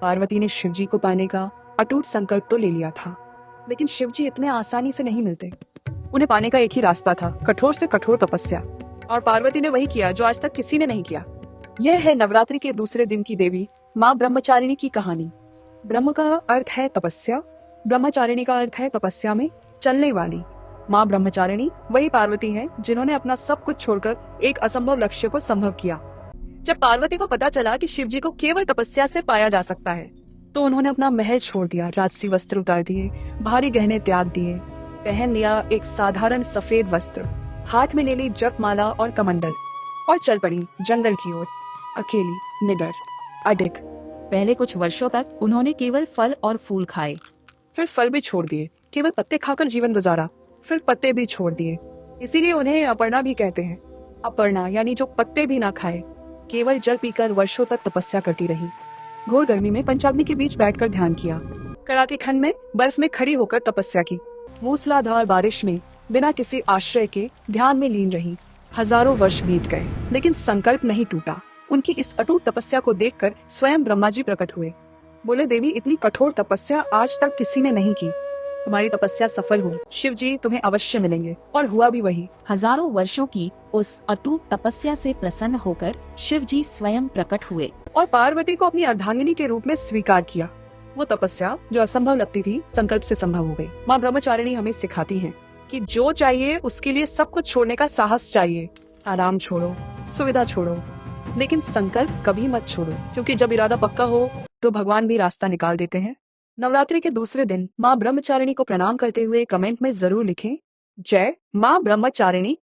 पार्वती ने शिवजी को पाने का अटूट संकल्प तो ले लिया था, लेकिन शिवजी इतने आसानी से नहीं मिलते। उन्हें पाने का एक ही रास्ता था, कठोर से कठोर तपस्या। और पार्वती ने वही किया जो आज तक किसी ने नहीं किया। यह है नवरात्रि के दूसरे दिन की देवी माँ ब्रह्मचारिणी की कहानी। ब्रह्म का अर्थ है तपस्या, ब्रह्मचारिणी का अर्थ है तपस्या में चलने वाली। माँ ब्रह्मचारिणी वही पार्वती है जिन्होंने अपना सब कुछ छोड़कर एक असंभव लक्ष्य को संभव किया। जब पार्वती को पता चला कि शिवजी को केवल तपस्या से पाया जा सकता है, तो उन्होंने अपना महल छोड़ दिया, राजसी वस्त्र उतार दिए, भारी गहने त्याग दिए, पहन लिया एक साधारण सफेद वस्त्र, हाथ में ले ली जपमाला और कमंडल और चल पड़ी जंगल की ओर, अकेली, निडर, अडिग। पहले कुछ वर्षों तक उन्होंने केवल फल और फूल खाए। फिर फल भी छोड़ दिए, केवल पत्ते खाकर जीवन गुजारा, फिर पत्ते भी छोड़ दिए। इसीलिए उन्हें अपर्णा भी कहते हैं। अपर्णा यानी जो पत्ते भी ना खाए, केवल जल पीकर वर्षों तक तपस्या करती रही। घोर गर्मी में पंचाग्नि के बीच बैठकर ध्यान किया, कड़ाके ठंड में बर्फ में खड़ी होकर तपस्या की, मूसलाधार बारिश में बिना किसी आश्रय के ध्यान में लीन रही। हजारों वर्ष बीत गए, लेकिन संकल्प नहीं टूटा। उनकी इस अटूट तपस्या को देखकर स्वयं ब्रह्मा जी प्रकट हुए। बोले, देवी, इतनी कठोर तपस्या आज तक किसी ने नहीं की। तुम्हारी तपस्या सफल हुई, शिव जी तुम्हें अवश्य मिलेंगे। और हुआ भी वही। हजारों वर्षों की उस अटूट तपस्या से प्रसन्न होकर शिव जी स्वयं प्रकट हुए और पार्वती को अपनी अर्धांगिनी के रूप में स्वीकार किया। वो तपस्या जो असंभव लगती थी, संकल्प से संभव हो गई। माँ ब्रह्मचारिणी हमें सिखाती हैं कि जो चाहिए उसके लिए सब कुछ छोड़ने का साहस चाहिए। आराम छोड़ो, सुविधा छोड़ो, लेकिन संकल्प कभी मत छोड़ो, क्योंकि जब इरादा पक्का हो तो भगवान भी रास्ता निकाल देते हैं। नवरात्रि के दूसरे दिन माँ ब्रह्मचारिणी को प्रणाम करते हुए कमेंट में जरूर लिखें, जय माँ ब्रह्मचारिणी।